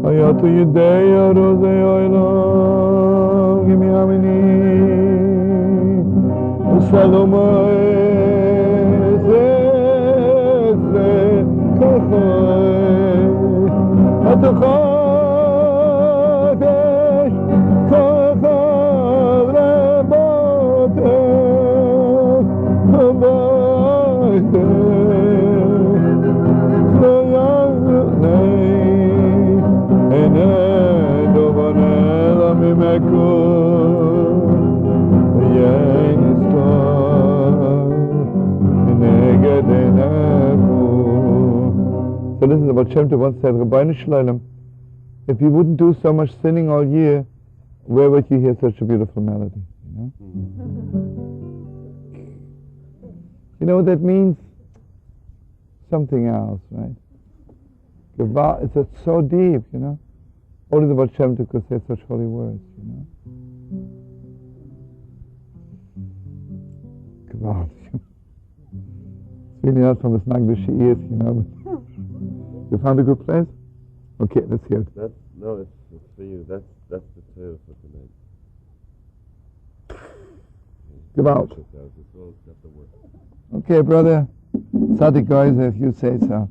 Hayatu Yudaya Rose Oila Gimi Amini Saloma Zezre Kochai Hatachadesh Kochai Rebote Habayte So this is what Shem Tov once said, Rabbi Shalom, if you wouldn't do so much sinning all year, where would you hear such a beautiful melody? You know what that means? Something else, right? It's so deep, Only the Baal Shem Tov could say such holy words, It's really not from as Nagdish ears, You found a good place? Okay, let's hear it. It's for you. That's the Torah for tonight. Gewalt. Okay, brother. Tzaddik guys, if you say so.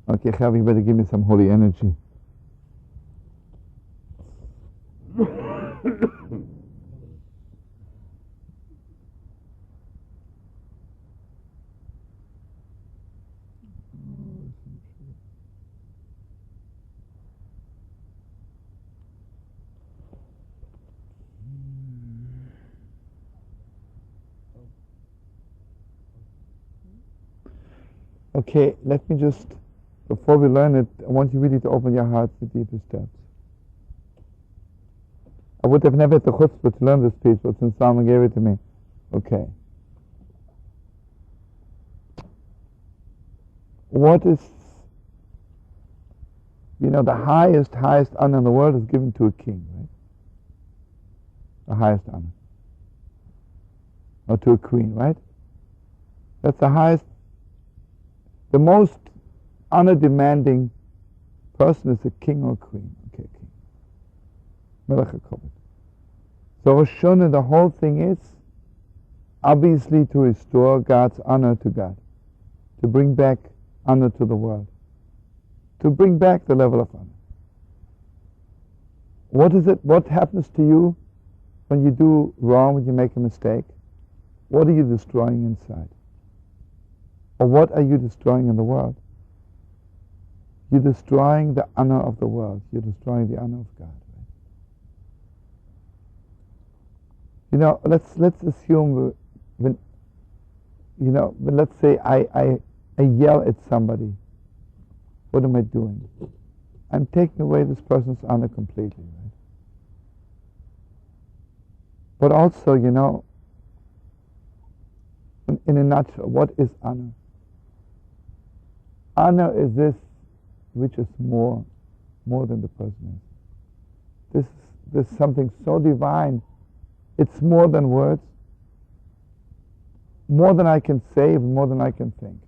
Okay, Chav, you better give me some holy energy. Okay, let me just, before we learn it, I want you really to open your hearts to deeper steps. I would have never had the chutzpah to learn this piece, but since Salman gave it to me, okay. What is, the highest honor in the world is given to a king, right? The highest honor. Or to a queen, right? That's the highest. The most honor-demanding person is a king or queen. Okay, king. Melech HaKovod. So Rosh Hashanah, the whole thing is obviously to restore God's honor to God, to bring back honor to the world, to bring back the level of honor. What is it? What happens to you when you do wrong, when you make a mistake? What are you destroying inside? Or what are you destroying in the world? You're destroying the honor of the world. You're destroying the honor of God. Right? Let's assume when let's say I yell at somebody. What am I doing? I'm taking away this person's honor completely. Right? But also, in a nutshell, what is honor? Honor is this which is more than the person is. This is something so divine. It's more than words, more than I can say, more than I can think.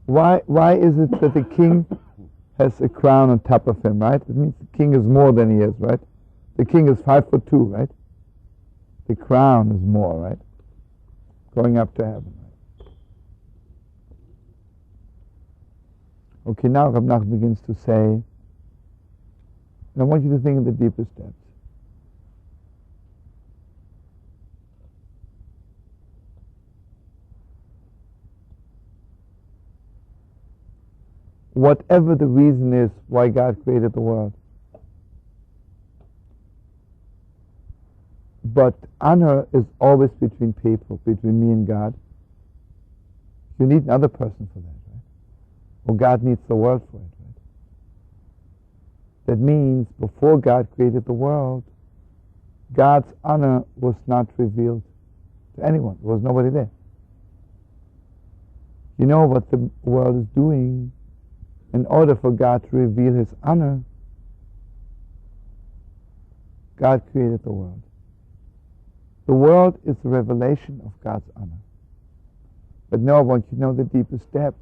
Right? Why is it that the king has a crown on top of him? Right? It means the king is more than he is. Right? The king is 5'2", right? The crown is more, right? Going up to heaven. Okay, now Rav Nachman begins to say, and I want you to think of the deeper steps. whatever the reason is why God created the world. But honor is always between people, between me and God. You need another person for that, right? Or God needs the world for it, right? That means before God created the world, God's honor was not revealed to anyone. There was nobody there. You know what the world is doing? In order for God to reveal His honor, God created the world. The world is the revelation of God's honor. But now I want you to know the deepest depths.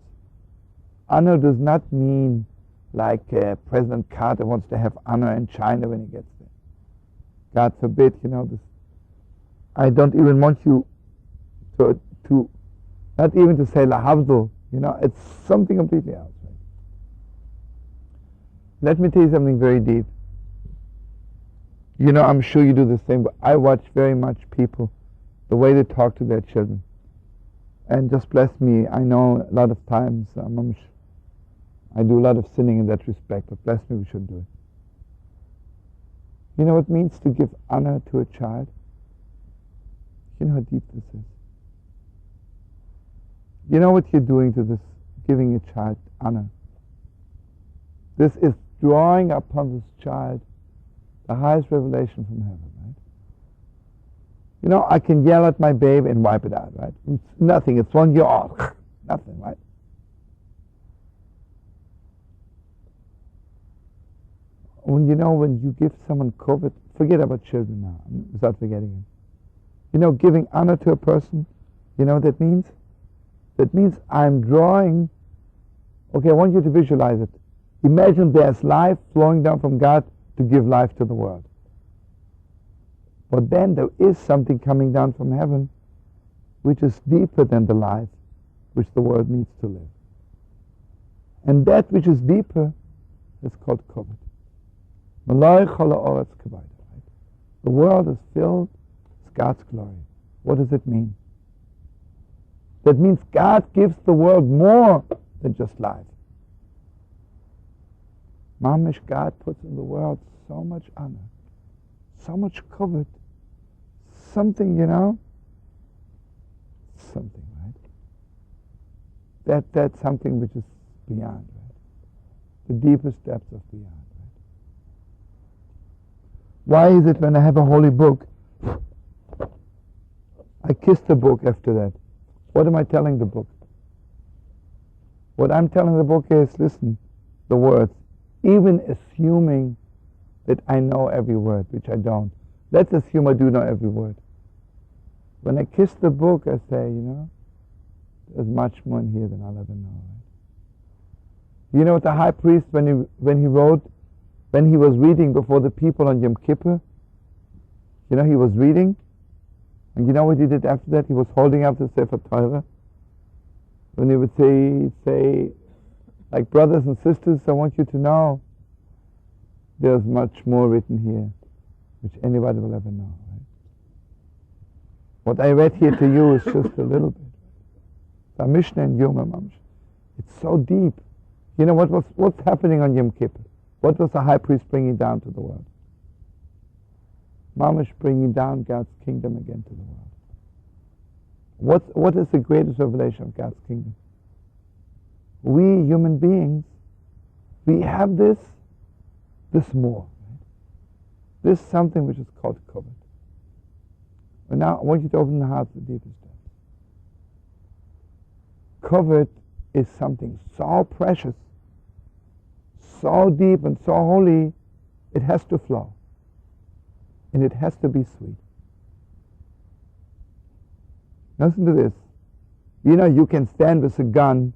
Honor does not mean like President Carter wants to have honor in China when he gets there. God forbid, this. I don't even want you to not even to say lahavdul, it's something completely else. Right? Let me tell you something very deep. I'm sure you do the same, but I watch very much people, the way they talk to their children. And just bless me, I know a lot of times I do a lot of sinning in that respect, but bless me, we shouldn't do it. You know what it means to give honor to a child? You know how deep this is. You know what you're doing to this, giving a child honor? This is drawing upon this child the highest revelation from heaven, right? I can yell at my baby and wipe it out, right? It's nothing, it's 1 year old. Nothing, right? When you give someone COVID, forget about children now, without forgetting it. Giving honor to a person, you know what that means? That means I'm drawing, okay, I want you to visualize it. Imagine there's life flowing down from God to give life to the world. But then there is something coming down from heaven which is deeper than the life which the world needs to live. And that which is deeper is called COVID. The world is filled with God's glory. What does it mean? That means God gives the world more than just life. Mamish, God puts in the world so much honor, so much covet, something, something, right? That's something which is beyond, right? The deepest depths of beyond, right? Why is it when I have a holy book, I kiss the book after that? What am I telling the book? What I'm telling the book is, listen, the words, even assuming that I know every word, which I don't. Let's assume I do know every word. When I kiss the book, I say, there's much more in here than I'll ever know. Right? You know what the high priest, when he was reading before the people on Yom Kippur, he was reading, and you know what he did after that? He was holding up the Sefer Torah. When he would say, like, brothers and sisters, I want you to know there's much more written here, which anybody will ever know. Right? What I read here to you is just a little bit. The Mishnah and Yom Mamish. It's so deep. You know what's happening on Yom Kippur? What was the high priest bringing down to the world? Mamish bringing down God's kingdom again to the world. What is the greatest revelation of God's kingdom? We human beings, we have this more. Right? This is something which is called covet. And now I want you to open the heart to the deepest depth. Covet is something so precious, so deep and so holy, it has to flow. And it has to be sweet. Listen to this. You can stand with a gun.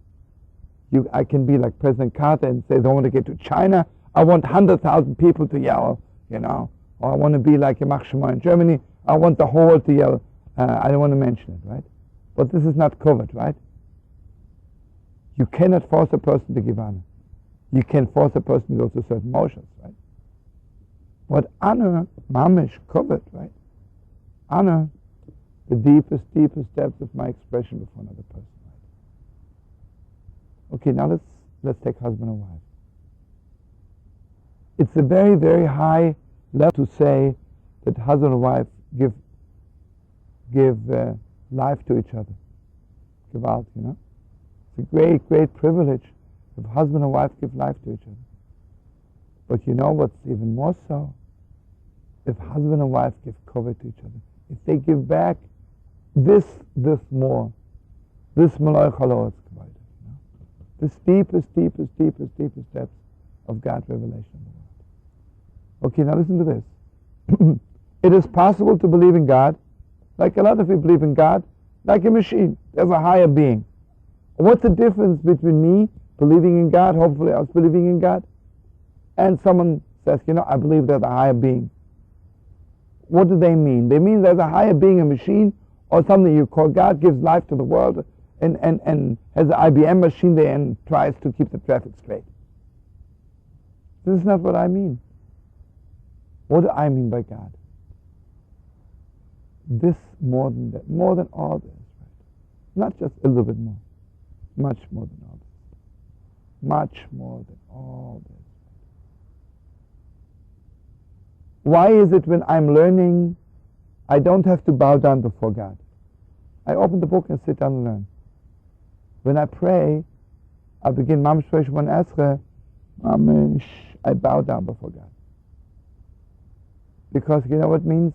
I can be like President Carter and say, I don't want to get to China. I want 100,000 people to yell, Or I want to be like Yamach Shema in Germany. I want the whole world to yell. I don't want to mention it, right? But this is not covered, right? You cannot force a person to give honor. You can force a person to go through certain motions, right? But honor, mamish, covet, right? Honor, the deepest depths of my expression before another person, right? Okay, now Let's take husband and wife. It's a very, very high level to say that husband and wife give life to each other. Give out, you know. It's a great, great privilege if husband and wife give life to each other. But you know what's even more so? If husband and wife give covet to each other, if they give back this more, this Malay Chalot, this deepest depths of God's revelation in the world. Okay, now listen to this. It is possible to believe in God, like a lot of people believe in God, like a machine. There's a higher being. What's the difference between me believing in God, hopefully us believing in God, and someone says, you know, I believe there's a higher being? What do they mean? They mean there's a higher being, a machine, or something you call God, gives life to the world, and has an IBM machine there and tries to keep the traffic straight. This is not what I mean. What do I mean by God? This more than that, more than all this, right? Not just a little bit more, much more than all this. Much more than all this. Why is it when I'm learning, I don't have to bow down before God? I open the book and sit down and learn. When I pray, I begin Mamish Shemon Esrei, Mamish, I bow down before God. Because you know what it means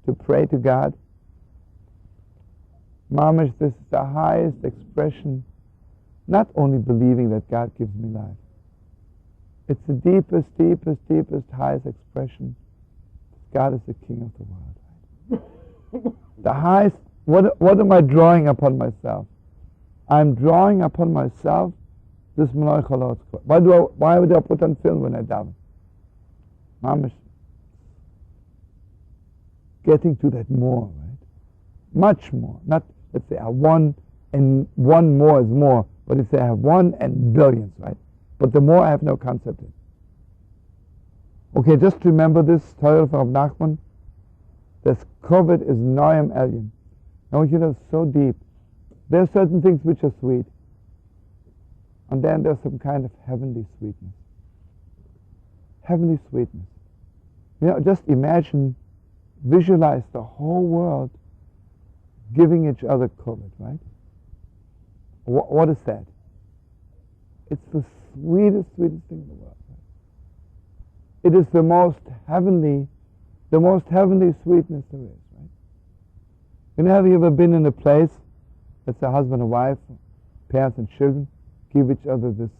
to pray to God? Mamish, this is the highest expression, not only believing that God gives me life. It's the deepest, highest expression. God is the King of the world. Right? The highest, what am I drawing upon myself? I'm drawing upon myself this Malay Chalot. Why would I put on film when I daven? Mamish, getting to that more, right? Much more. Not, let's say I have one, and one more is more, but if I have one and billions, right? But the more I have no concept in. Okay, just remember this Torah from Nachman. This covet is Noam Elyon. I want you to know, it's so deep. There are certain things which are sweet. And then there's some kind of heavenly sweetness. Heavenly sweetness. You know, just imagine, visualize the whole world giving each other covet, right? What is that? It's the sweetest thing in the world. Right? It is the most heavenly sweetness there is, right? You know, have you ever been in a place that's a husband and wife, parents and children, give each other this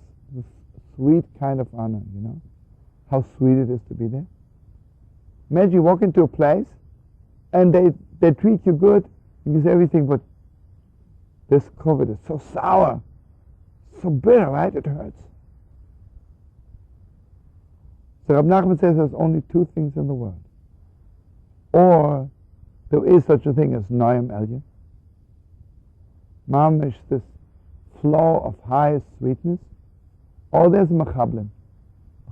sweet kind of honor, you know? How sweet it is to be there. Imagine you walk into a place and they treat you good, you give everything, but this covet is so sour, so bitter, right? It hurts. So Rabbi Nachman says there's only two things in the world. Or there is such a thing as Noam Elyon. Mamish, this flow of highest sweetness. Or there's Mechablim.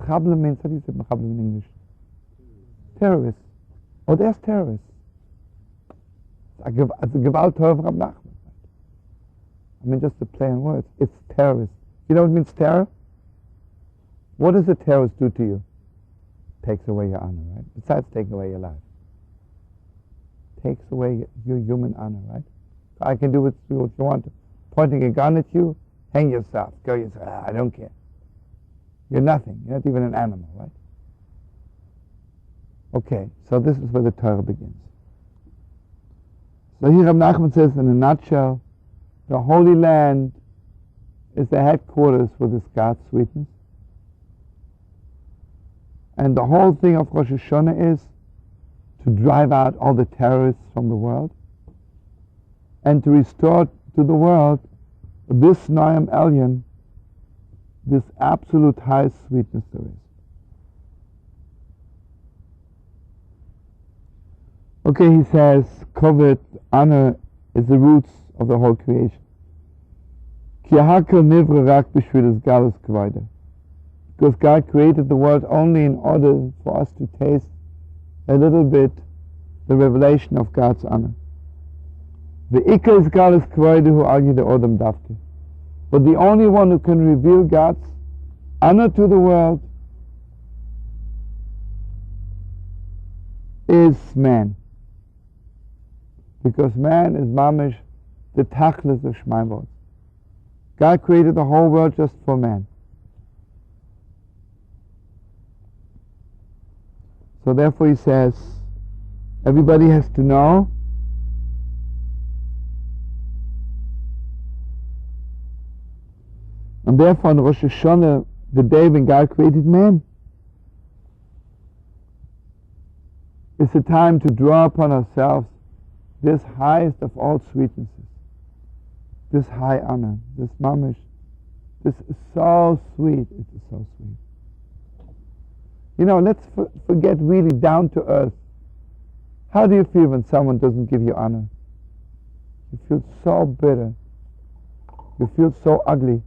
Mechablim means, how do you say Mechablim in English? Terrorists. Oh, there's terrorists. It's a Gewalt Torah of Rabbi Nachman. I mean, just to play on words. It's terrorists. You know what means terror? What does a terrorist do to you? Takes away your honor, right? Besides taking away your life. Takes away your human honor, right? I can do what you want. Pointing a gun at you, hang yourself. Kill yourself. I don't care. You're nothing. You're not even an animal, right? Okay, so this is where the Torah begins. So here Rabbi Nachman says in a nutshell, the Holy Land is the headquarters for this God's sweetness. And the whole thing of Rosh Hashanah is to drive out all the terrorists from the world and to restore to the world this Noam Elyon, this absolute highest sweetness there is. Okay, he says, covet, honor is the roots of the whole creation. Because God created the world only in order for us to taste a little bit the revelation of God's honor. The But the only one who can reveal God's honor to the world is man. Because man is mamish, the tachlis of Shmaimot. God created the whole world just for man. So therefore he says, everybody has to know and therefore on Rosh Hashanah, the day when God created man, it's a time to draw upon ourselves this highest of all sweetnesses, this high honor, this mamish, this is so sweet, it is so sweet. You know, let's forget really down to earth. How do you feel when someone doesn't give you honor? You feel so bitter. You feel so ugly.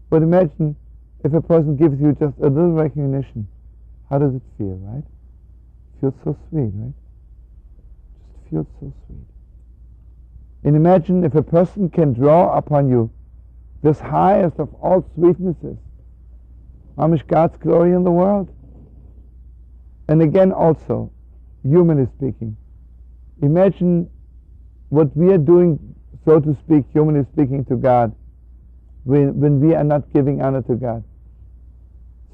But imagine if a person gives you just a little recognition. How does it feel, right? It feels so sweet, right? Just feels so sweet. And imagine if a person can draw upon you this highest of all sweetnesses, mamish God's glory in the world. And again also, humanly speaking, imagine what we are doing, so to speak, humanly speaking, to God, when we are not giving honor to God.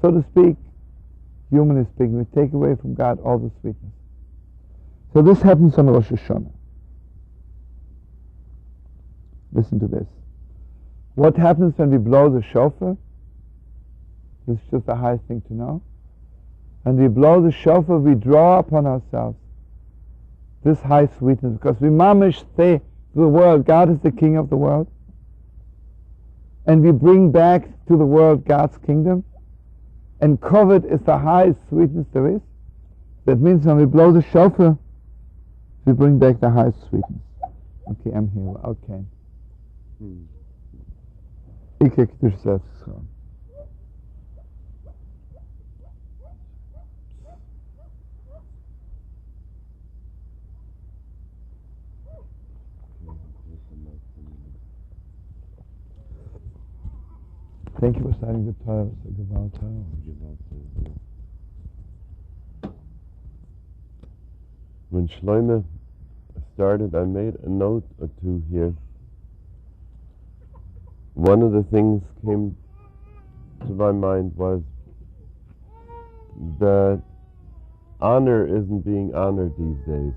So to speak, humanly speaking, we take away from God all the sweetness. So this happens on Rosh Hashanah. Listen to this. What happens when we blow the shofar? This is just the highest thing to know. When we blow the shofar, we draw upon ourselves this high sweetness, because we mamish say to the world, God is the king of the world. And we bring back to the world God's kingdom. And covet is the highest sweetness there is. That means when we blow the shofar, we bring back the highest sweetness. Okay, I'm here. Okay. Ik heb het dus zelf geschreven. Thank you for starting the Torah. When Shlomo started, I made a note or two here. One of the things came to my mind was that honor isn't being honored these days.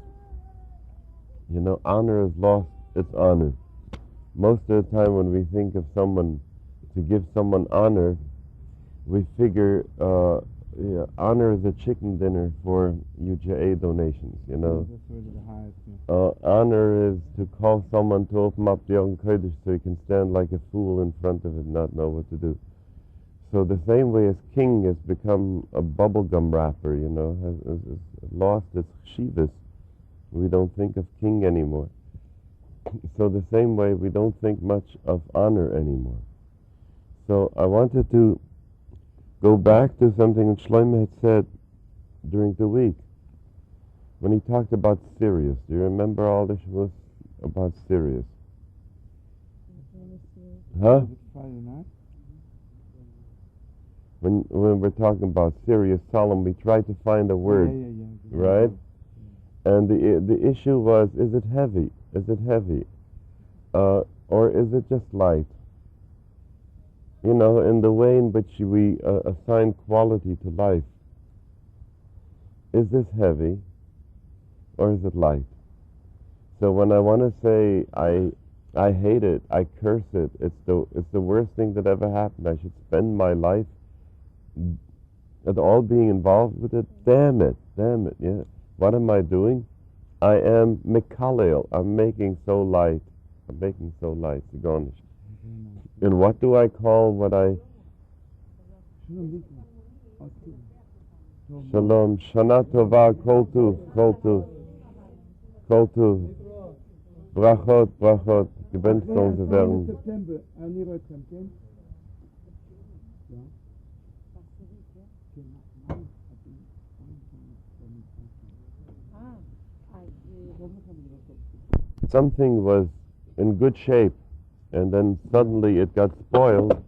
You know, honor has lost its honor. Most of the time when we think of someone, to give someone honor, we figure honor is a chicken dinner for UJA donations, you know. That's really the highest. Honor is to call someone to open up the Chodesh so he can stand like a fool in front of it and not know what to do. So the same way as king has become a bubblegum wrapper, you know, has lost its chivas. We don't think of king anymore. So the same way we don't think much of honor anymore. So I wanted to go back to something that Shlomo had said during the week when he talked about Sirius. Do you remember all this was about Sirius? Huh? Friday night? When we're talking about Sirius Solemn, we try to find a word, right? And the issue was, is it heavy? Is it heavy? Or is it just light? You know, in the way in which we assign quality to life. Is this heavy or is it light? So when I want to say I hate it, I curse it, it's the worst thing that ever happened. I should spend my life at all being involved with it. Damn it, yeah. What am I doing? I am Mikalel. I'm making so light. The garnish. And what do I call what I... Shalom, Shana Tova, Kol Tuv, Brachot, Gebenstone zu werden. Something was in good shape, and then suddenly it got spoiled,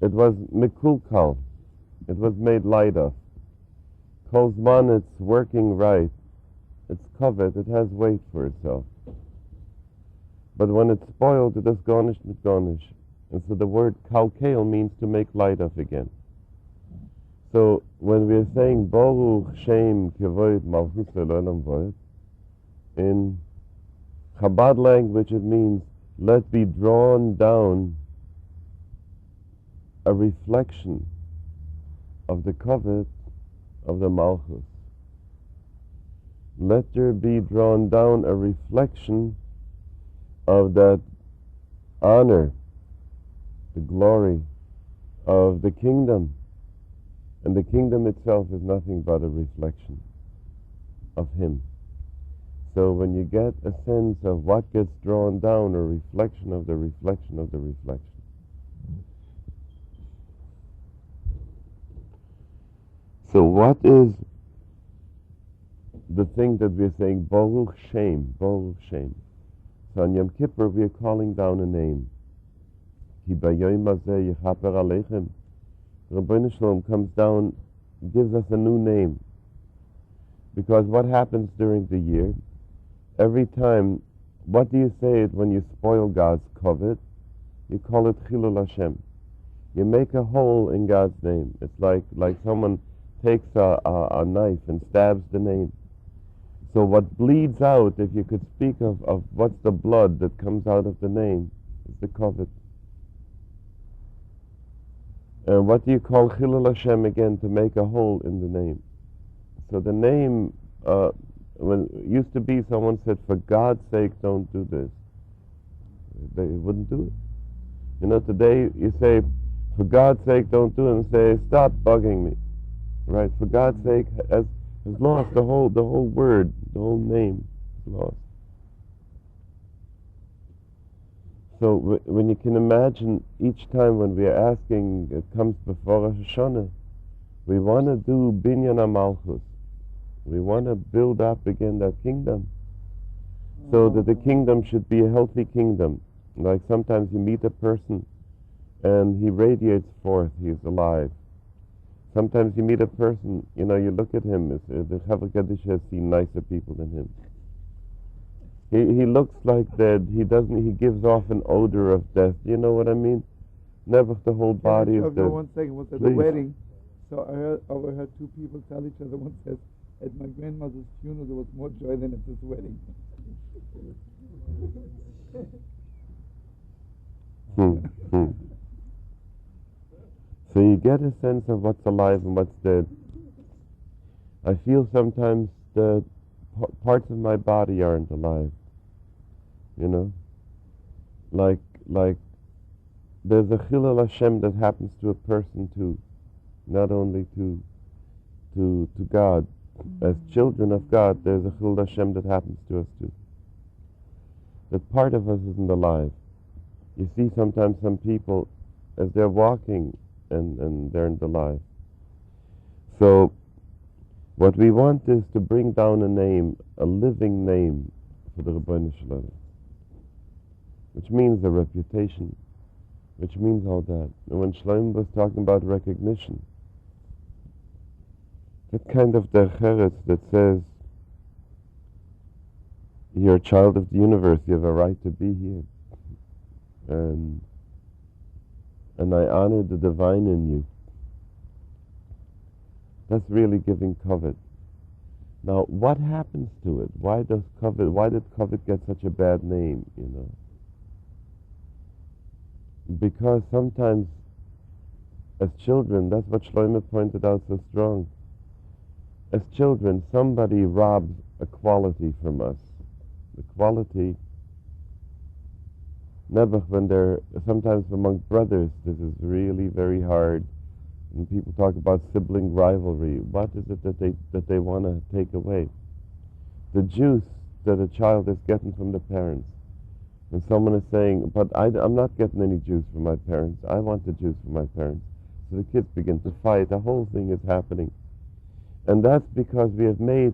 it was mikulkal. It was made light of. Kozman, it's working right. It's covered. It has weight for itself. But when it's spoiled, it is garnish mit garnish. And so the word kalkel means to make light of again. So when we are saying Baruch Shem Kevod Malchus Elolam Vod, in Chabad language it means let be drawn down a reflection of the covet of the Malchus. Let there be drawn down a reflection of that honor, the glory of the kingdom. And the kingdom itself is nothing but a reflection of Him. So when you get a sense of what gets drawn down, a reflection of the reflection of the reflection. So what is the thing that we're saying, Baruch Shem, Baruch Shem? So on Yom Kippur we are calling down a name. Ki bayom hazeh yechaper aleichem. Rabbi Shalom comes down, gives us a new name. Because what happens during the year, every time, what do you say it when you spoil God's covet? You call it Chilul Hashem. You make a hole in God's name. It's like someone takes a knife and stabs the name. So what bleeds out, if you could speak of what's the blood that comes out of the name, is the covet. And what do you call Chilul Hashem again? To make a hole in the name. So the name, when it used to be someone said, for God's sake, don't do this. They wouldn't do it. You know, today you say, for God's sake, don't do it, and say, stop bugging me. Right? For God's sake has lost the whole word, the whole name is lost. So when you can imagine each time when we are asking, it comes before Rosh Hashanah, we want to do Binyan HaMalchus. We want to build up again that kingdom, so that the kingdom should be a healthy kingdom. Like sometimes you meet a person and he radiates forth, he is alive. Sometimes you meet a person, you know, you look at him, the Chavra Kaddish has seen nicer people than him. He looks like that. He gives off an odor of death. You know what I mean? Never the whole body is dead. One second, was at the wedding. So I overheard two people tell each other. One says, at my grandmother's funeral there was more joy than at this wedding. So you get a sense of what's alive and what's dead. I feel sometimes that parts of my body aren't alive. You know, like there's a Chilul Hashem that happens to a person too, not only to God. As children of God, there's a Chilul Hashem that happens to us too. That part of us isn't alive. You see sometimes some people, as they're walking, and they're not alive. So what we want is to bring down a name, a living name for the Rabbi Shalom, which means a reputation, which means all that. And when Shlomo was talking about recognition, that kind of derech that says, you're a child of the universe, you have a right to be here. And I honor the divine in you. That's really giving covet. Now, what happens to it? Why did covet get such a bad name, you know? Because sometimes, as children, that's what Shlomo pointed out so strong. As children, somebody robs a quality from us. The quality, never when they're, sometimes among brothers, this is really very hard. And people talk about sibling rivalry. What is it that they want to take away? The juice that a child is getting from the parents. And someone is saying, but I'm not getting any juice from my parents. I want the juice from my parents. So the kids begin to fight. The whole thing is happening. And that's because we have made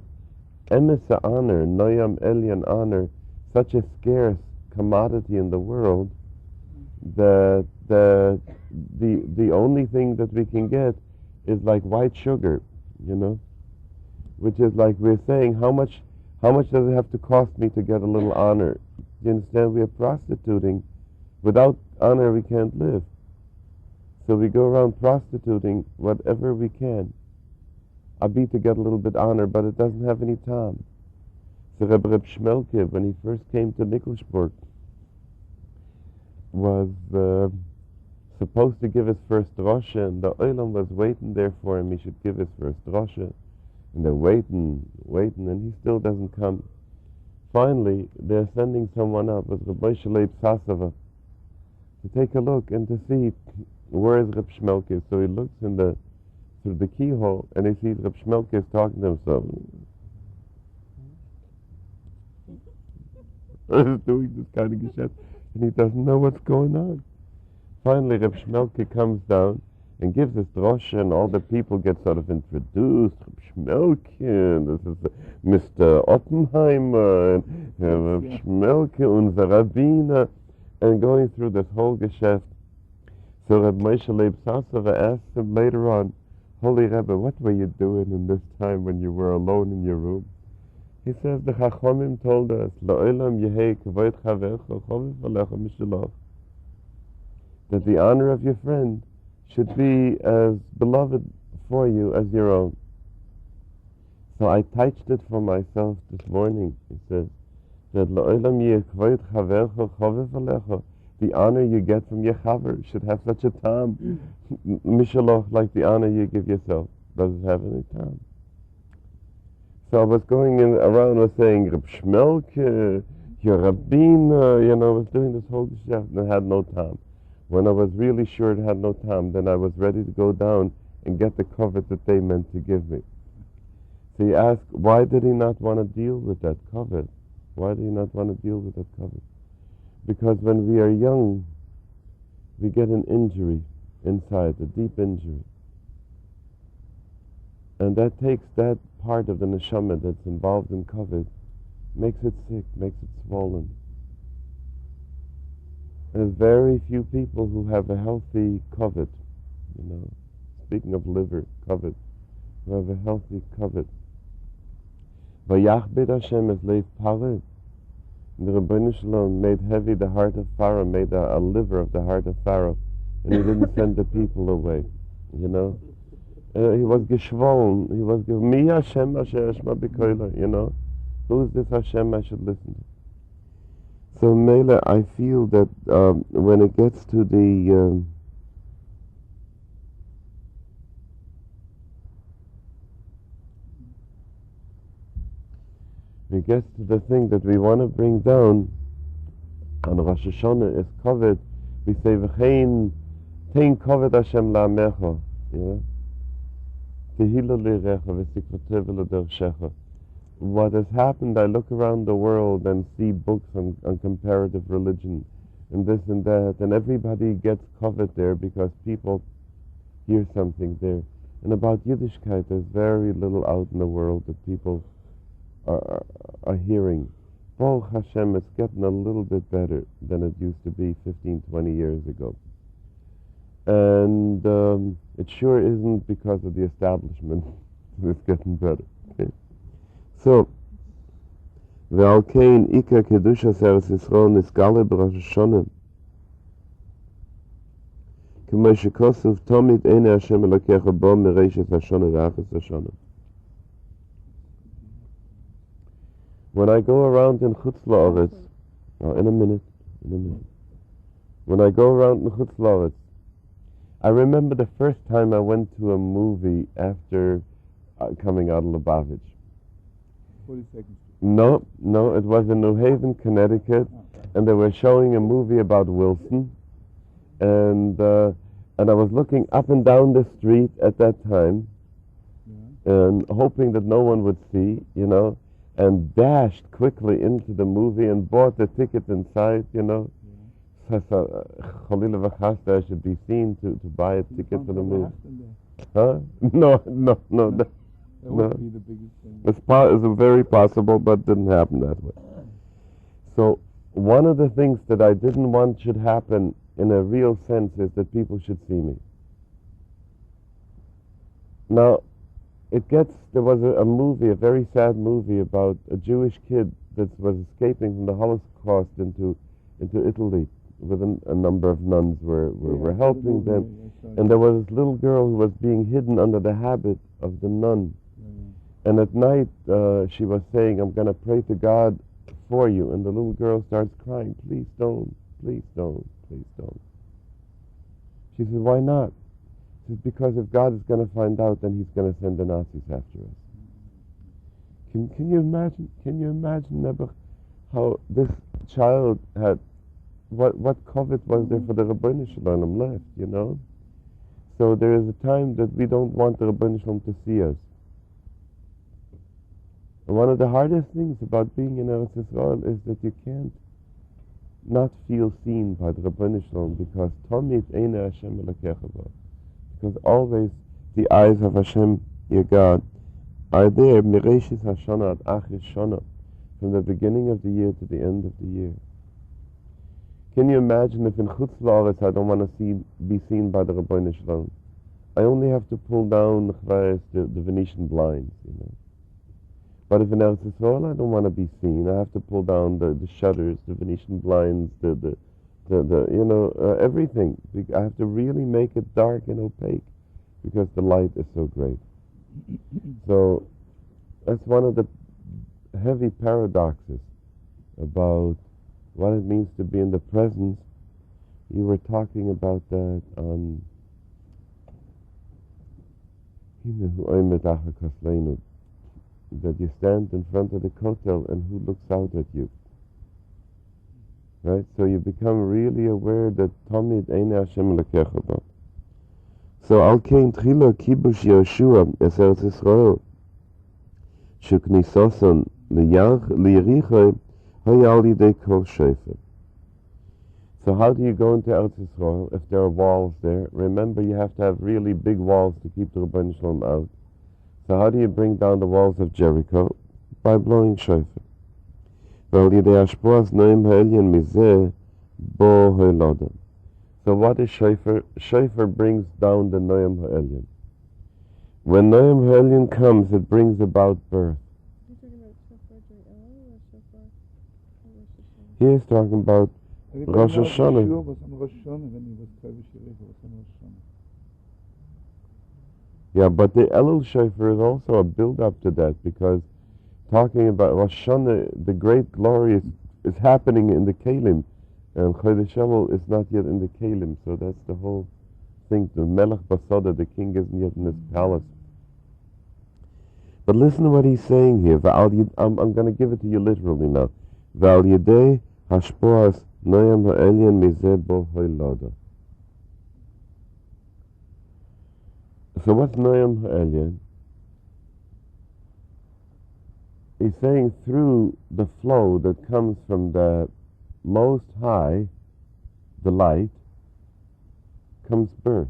emesa honor, noyam elyon honor, such a scarce commodity in the world, that the only thing that we can get is like white sugar, you know, which is like we're saying, how much does it have to cost me to get a little honor? You understand? We are prostituting. Without honor, we can't live. So we go around prostituting whatever we can. Abi to get a little bit honor, but it doesn't have any time. So Reb Shmelke, when he first came to Nikolsburg, was supposed to give his first Rosh, and the Olam was waiting there for him. He should give his first Rosh, and they're waiting, and he still doesn't come. Finally, they're sending someone up with Rabbi Shaleb Sasava to take a look and to see where is Reb Shmelke. So he looks through the keyhole, and he sees Reb Shmelke is talking to himself. He's doing this kind of geschäft, and he doesn't know what's going on. Finally, Reb Shmelke comes down and gives his drosha, and all the people get sort of introduced. Reb Shmelke, this is Mr. Oppenheimer, and Reb Shmelke, unser Rabbiner, and going through this whole geschäft. So Reb Moshe Leib Sasova asked him later on, Holy Rebbe, what were you doing in this time when you were alone in your room? He says, the Chachomim told us, La'olam yehei kavod chavercha choviv alecha mishalach, that the honor of your friend should be as beloved for you as your own. So I touched it for myself this morning. He says that La'olam yehei kavod chavercha choviv alecha, the honor you get from your chaver should have such a time, mishalach, like the honor you give yourself. Does it have any time? So I was going around, was saying, Reb Shmelke, your Rabbiner, you know, I was doing this whole geschäft, and I had no time. When I was really sure it had no time, then I was ready to go down and get the covet that they meant to give me. So he asked, why did he not want to deal with that covet? Why did he not want to deal with that covet? Because when we are young, we get an injury inside, a deep injury. And that takes that part of the neshama that's involved in covet, makes it sick, makes it swollen. There's very few people who have a healthy covet, you know, speaking of liver, covet, who have a healthy covet. Vayachbed Hashem es leif pared. The Rabbeinu Shalom made heavy the heart of Pharaoh, made a liver of the heart of Pharaoh, and he didn't send the people away, you know. He was geschwollen. He was Mi Hashem Asher Eshma B'Koila, you know. Who is this Hashem I should listen to? So Mele, I feel that when it gets to the thing that we want to bring down on Rosh Hashanah is covet. We say V'chein tein covet Hashem la'amecha, you know. What has happened, I look around the world and see books on comparative religion and this and that, and everybody gets covered there because people hear something there. And about Yiddishkeit, there's very little out in the world that people are hearing. Baruch Hashem, it's getting a little bit better than it used to be 15, 20 years ago. And it sure isn't because of the establishment. It's getting better. Okay. So, Ve'al kein Ika Kedushas Eretz Yisrael Nisgale B'Rosh Hashanah K'may shekosuv Tomid Eine Hashem Elokecha Bo Mereishes Hashanah V'Achas Hashanah. When I go around in Chutz La'aretz, in a minute. When I go around in Chutz La'aretz, I remember the first time I went to a movie after coming out of Lubavitch. 42nd. No, it was in New Haven, Connecticut, and they were showing a movie about Wilson, and I was looking up and down the street at that time, and hoping that no one would see, you know, and dashed quickly into the movie and bought the tickets inside, you know. I should be seen to buy a ticket for the movie. Huh? No. That would be the biggest thing. It's very possible, but it didn't happen that way. So one of the things that I didn't want should happen in a real sense is that people should see me. Now, there was a movie, a very sad movie about a Jewish kid that was escaping from the Holocaust into Italy with a number of nuns were helping them. And there was this little girl who was being hidden under the habit of the nun. And at night, she was saying, I'm going to pray to God for you. And the little girl starts crying, please don't, please don't, please don't. She says, why not? She says, because if God is going to find out, then he's going to send the Nazis after us. Can you imagine, Nebuch, how this child had, what covet was there for the Rabbi Shalom left, you know? So there is a time that we don't want the Rabbi Shalom to see us. And one of the hardest things about being in Eretz Yisrael is that you can't not feel seen by the Rabbi Shalom because Tomit Eina Hashem Elokecha Bo. Because always the eyes of Hashem, your God, are there, Mireshis Hashana at Achis Shana, from the beginning of the year to the end of the year. Can you imagine if in Chutz La'aretz I don't want to be seen by the Rabbi Shalom? I only have to pull down the Venetian blinds, you know. But if in Eretz Yisrael I don't want to be seen, I have to pull down the shutters, the Venetian blinds, the everything. I have to really make it dark and opaque because the light is so great. So that's one of the heavy paradoxes about what it means to be in the presence. You were talking about that on that you stand in front of the kotel and who looks out at you. Right? So you become really aware that Tomid Eina Hashem Elokecha Bo. So Al Kein Tchila Kibush Yehoshua Es Eretz Yisrael Shuknisoson Liyericho Haya Al Yidei Kol Shofar. So how do you go into Eretz Yisrael if there are walls there? Remember, you have to have really big walls to keep the Rabbi Shalom out. So how do you bring down the walls of Jericho? By blowing shofar. So what is shofar? Shofar brings down the Noam Ha'elyon. When Noam Ha'elyon comes, it brings about birth. Are you talking about shofar during Elul or shofar on Rosh Hashanah? He is talking about Rosh Hashanah. Yeah, but the Elul shofar is also a build-up to that, because talking about Rosh Hashanah, the great glory is happening in the Kelim, and Chodesh Elul is not yet in the Kelim, so that's the whole thing. The Melech Basada, the king, isn't yet in his palace. But listen to what he's saying here. I'm going to give it to you literally now. V'al yedei hashpoas noyam ha'elyon mizeh bo hoylada. So what's Noam Ha'elyon? He's saying through the flow that comes from the Most High, the light, comes birth.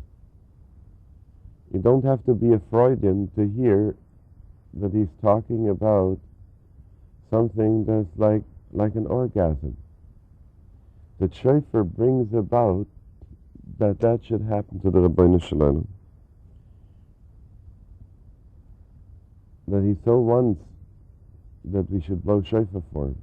You don't have to be a Freudian to hear that he's talking about something that's like an orgasm. The shofar brings about that should happen to the Rabbi Shalom. That he so wants that we should blow shofar for him.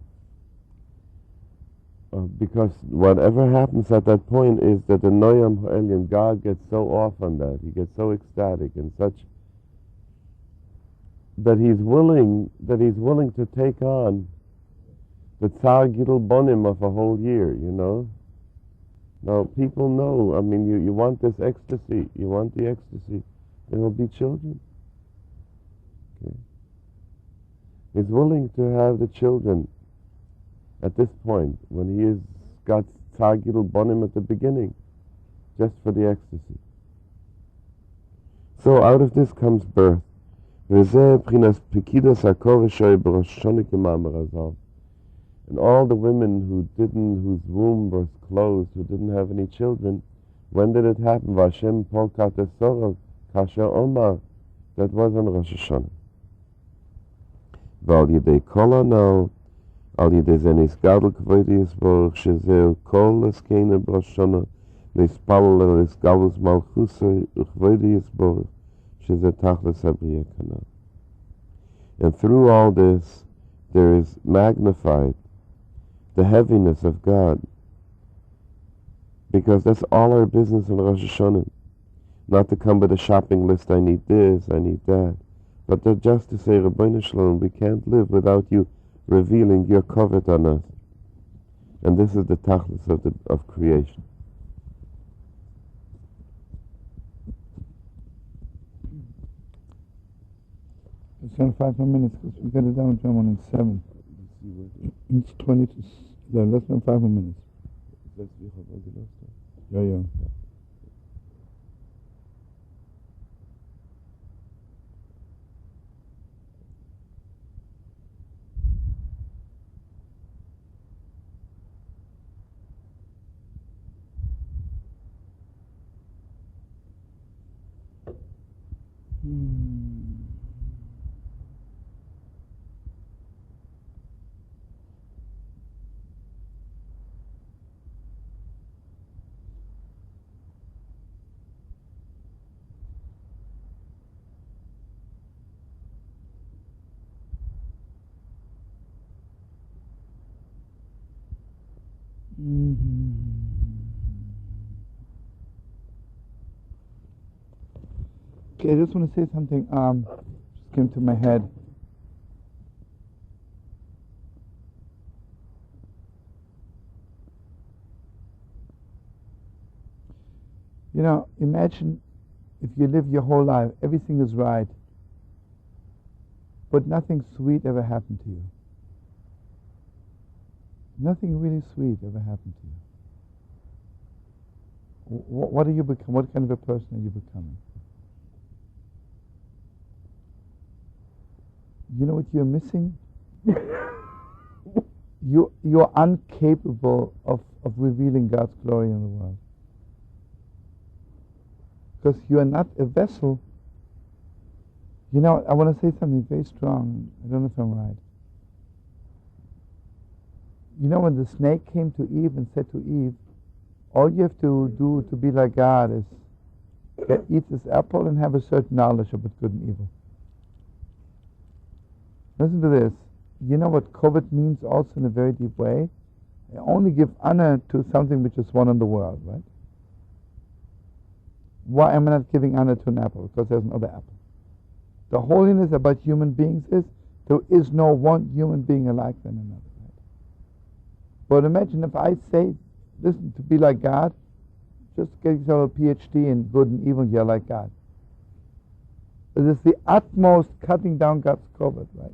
Because whatever happens at that point is that the Noam Ha'elyon, God gets so off on that, he gets so ecstatic and such, that he's willing to take on the Tsar Gidul Bonim of a whole year, you know. Now people know, I mean, you want this ecstasy, you want the ecstasy, there will be children. Okay. He's willing to have the children at this point, when he has got Tsar Gidul Bonim at the beginning, just for the ecstasy. So out of this comes birth. And all the women whose womb was closed, who didn't have any children, when did it happen? Vashem Polkat Esorov, Kasher Omar, that was on Rosh Hashanah. Val Yidei Kola now, Al Yidei Zenis Gadol Kvodi Yisborach, Shezeu Kol Eskena Rosh Hashanah, נספלל על הסגלוס מלכוסי וכבודי יסבורך שזה תכלס הבריאה כנ"ל. And through all this, there is magnified the heaviness of God, because that's all our business in Rosh Hashanah. Not to come with a shopping list, I need this, I need that, but just to say, Rabbi Shalom, we can't live without you revealing your covet on us. And this is the tachlis of creation. It's only 5 more minutes because we got it down to 1 and 7. It's 20 to less than 5 more minutes. Yeah. Okay, I just want to say something. Just came to my head. You know, imagine if you live your whole life, everything is right, but nothing sweet ever happened to you. Nothing really sweet ever happened to you. What do you become? What kind of a person are you becoming? You know what you're missing? You're incapable of revealing God's glory in the world. Because you are not a vessel. You know, I want to say something very strong. I don't know if I'm right. You know, when the snake came to Eve and said to Eve, all you have to do to be like God is eat this apple and have a certain knowledge of good and evil. Listen to this. You know what covet means also in a very deep way? I only give honor to something which is one in the world, right? Why am I not giving honor to an apple? Because there's another apple. The holiness about human beings is there is no one human being alike than another. Right? But imagine if I say, listen, to be like God, just get yourself a PhD in good and evil, you're like God. It is the utmost cutting down God's covet, right?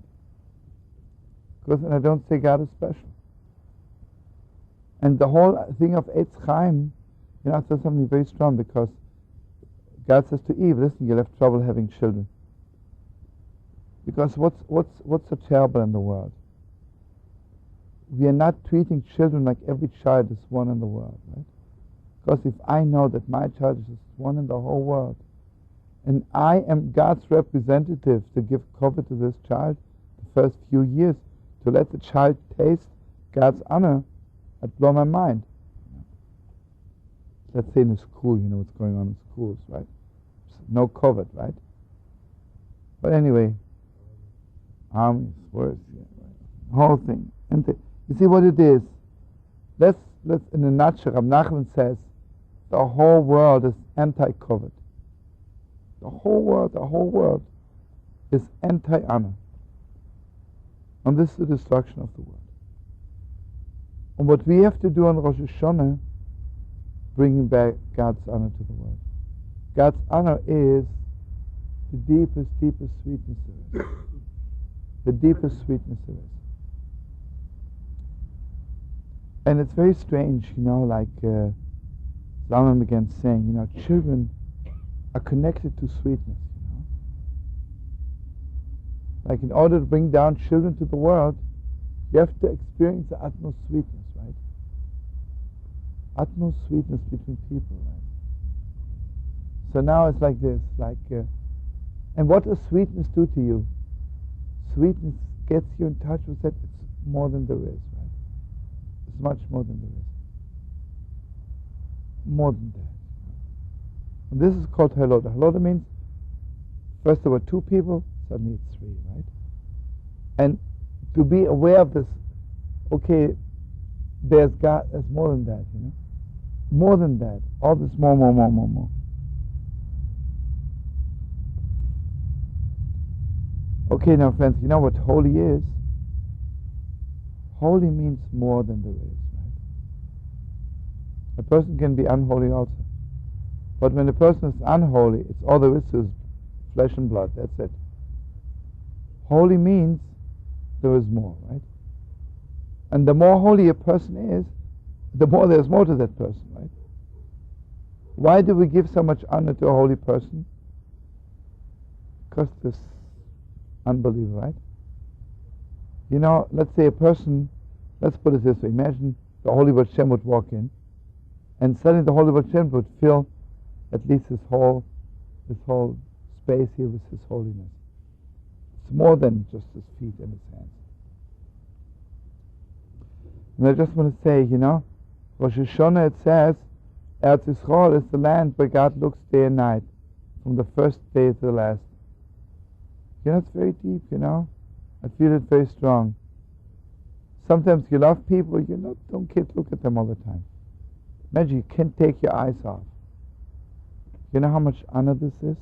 Because, and I don't say God is special. And the whole thing of Eitz Chaim, you know, it's something very strong, because God says to Eve, listen, you'll have trouble having children. Because what's so terrible in the world? We are not treating children like every child is one in the world, right? Because if I know that my child is just one in the whole world, and I am God's representative to give covet to this child the first few years, to let the child taste God's honor, I'd blow my mind. Let's say in a school, you know what's going on in schools, right? No covet, right? But anyway, armies, worse, yeah, right. The whole thing. And you see what it is? Let's in a nutshell, Rab Nachman says, the whole world is anti-covet. The whole world is anti-honor. And this is the destruction of the world. And what we have to do on Rosh Hashanah, bringing back God's honor to the world. God's honor is the deepest sweetness there is. The deepest sweetness there is. And it's very strange, you know, like Zalman began saying, you know, children are connected to sweetness, you know. Like in order to bring down children to the world, you have to experience the utmost sweetness, right? Utmost sweetness between people, right? So now it's like this, like, and what does sweetness do to you? Sweetness gets you in touch with that. It's more than there is, right? It's much more than there is. more than that. And this is called Haloda. Haloda means first there were two people, suddenly it's three, right? And to be aware of this, okay, there's God, there's more than that, you know? More than that. All this more. Okay, now friends, you know what holy is? Holy means more than there is, right? A person can be unholy also. But when a person is unholy, it's all there is to his flesh and blood, that's it. Holy means there is more, right? And the more holy a person is, the more there's more to that person, right? Why do we give so much honor to a holy person? Because this unbeliever, right? You know, let's say a person, let's put it this way, imagine the Holy Baal Shem would walk in, and suddenly the Holy Baal Shem would fill at least this whole space here with his holiness. It's more than just his feet and his hands. And I just want to say, you know, Rosh Hashanah it says, Eretz Yisrael is the land where God looks day and night, from the first day to the last. You know, it's very deep, you know. I feel it very strong. Sometimes you love people, you know, don't look at them all the time. Imagine you can't take your eyes off. You know how much honor this is?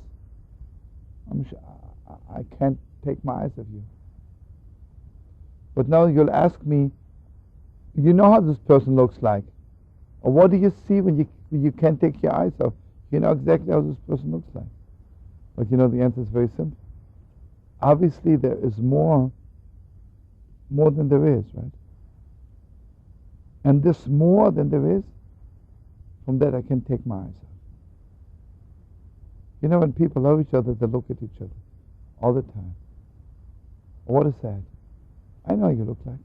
I can't take my eyes off you. But now you'll ask me, you know how this person looks like. Or what do you see when you can't take your eyes off? You know exactly how this person looks like. But you know the answer is very simple. Obviously there is more than there is, right? And this more than there is, from that I can take my eyes off. You know, when people love each other, they look at each other all the time. What is that? I know how you look like.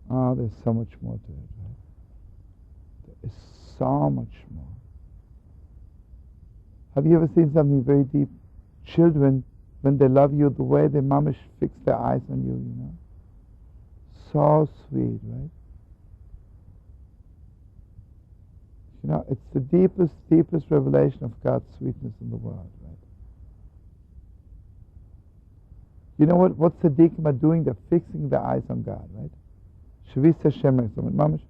Oh, there's so much more to it, right? There is so much more. Have you ever seen something very deep? Children, when they love you, the way they mamish fix their eyes on you, you know. So sweet, right? You know, it's the deepest revelation of God's sweetness in the world, right? You know what's tzaddikim are doing? They're fixing their eyes on God, right? Shavis Hashem mamish.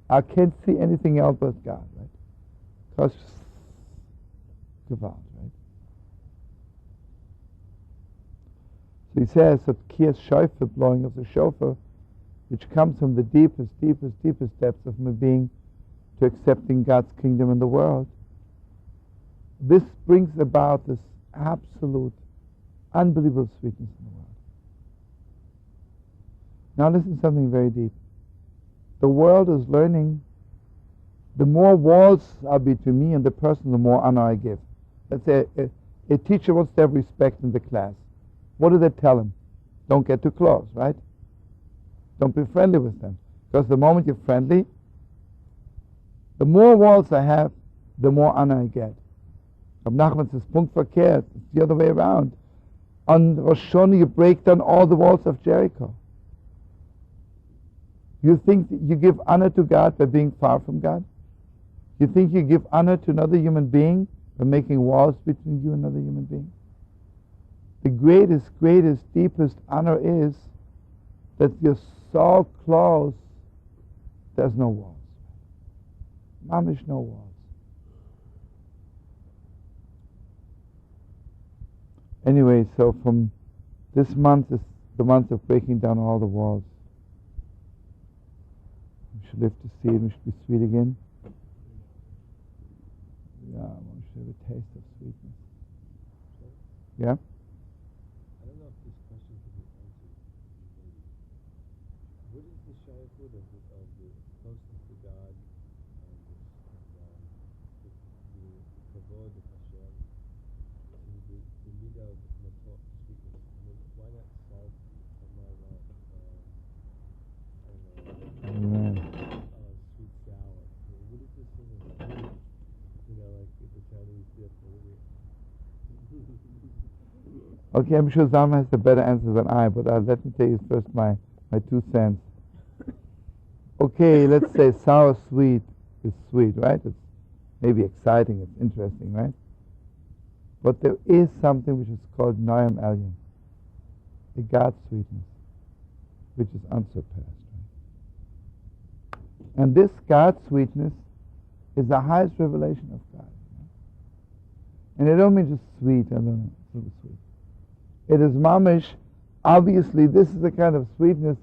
I can't see anything else but God, right? Because Gewalt, right? So he says that Kiyas Shofar, blowing of the shofar, which comes from the deepest depths of my being to accepting God's kingdom in the world. This brings about this absolute, unbelievable sweetness in the world. Now listen to something very deep. The world is learning, the more walls are between me and the person, the more honor I give. Let's say a teacher wants to have respect in the class. What do they tell him? Don't get too close, right? Don't be friendly with them. Because the moment you're friendly, the more walls I have, the more honor I get. Rab Nachman says, Punkt verkehrt. It's the other way around. On Rosh Hashanah, you break down all the walls of Jericho. You think that you give honor to God by being far from God? You think you give honor to another human being by making walls between you and another human being? The greatest, deepest honor is that you're so close, there's no walls. Mamish, no walls. Anyway, so from this month is the month of breaking down all the walls. We should live to see it, we should be sweet again. Yeah, we should have a taste of sweetness. Yeah? I don't know if this question can be answered. What is the shaykhut of the closeness to God and the kavod of Hashem and the midah of matot sweetness? I mean, why not salt? Why not, sweet sour? I mean, what is this thing of sweet? You know, like the Chinese dip. Okay, I'm sure Zalman has a better answer than I, but let me tell you first my 2 cents. Okay, let's say sour sweet. is sweet, right? It's maybe exciting, it's interesting, right? But there is something which is called Noam Elyon, the God sweetness, which is unsurpassed. Right? And this God sweetness is the highest revelation of God. Right? And it don't mean just sweet, I don't know, it's really sweet. It is mamish. Obviously, this is the kind of sweetness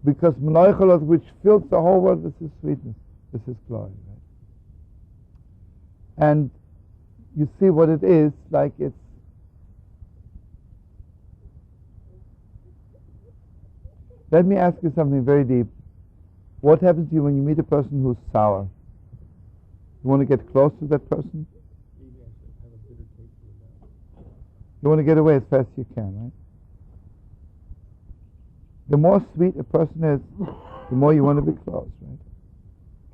because Menoichalot, which fills the whole world with His sweetness, with His glory. Right? And you see what it is, like it's... Let me ask you something very deep. What happens to you when you meet a person who's sour? You want to get close to that person? Maybe I should have a bitter taste in the mouth. You want to get away as fast as you can, right? The more sweet a person is, the more you want to be close, right?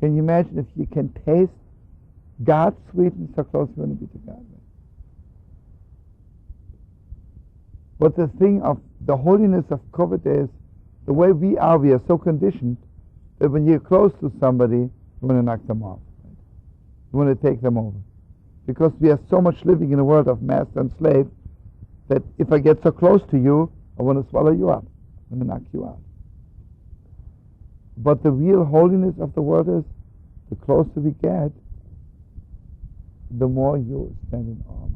Can you imagine if you can taste God's sweetness, how close you want to be to God, right? But the thing of the holiness of Kavod is, the way we are so conditioned that when you're close to somebody, you want to knock them off, right? You want to take them over. Because we are so much living in a world of master and slave that if I get so close to you, I want to swallow you up. I want to knock you out. But the real holiness of the world is, the closer we get, the more you stand in awe.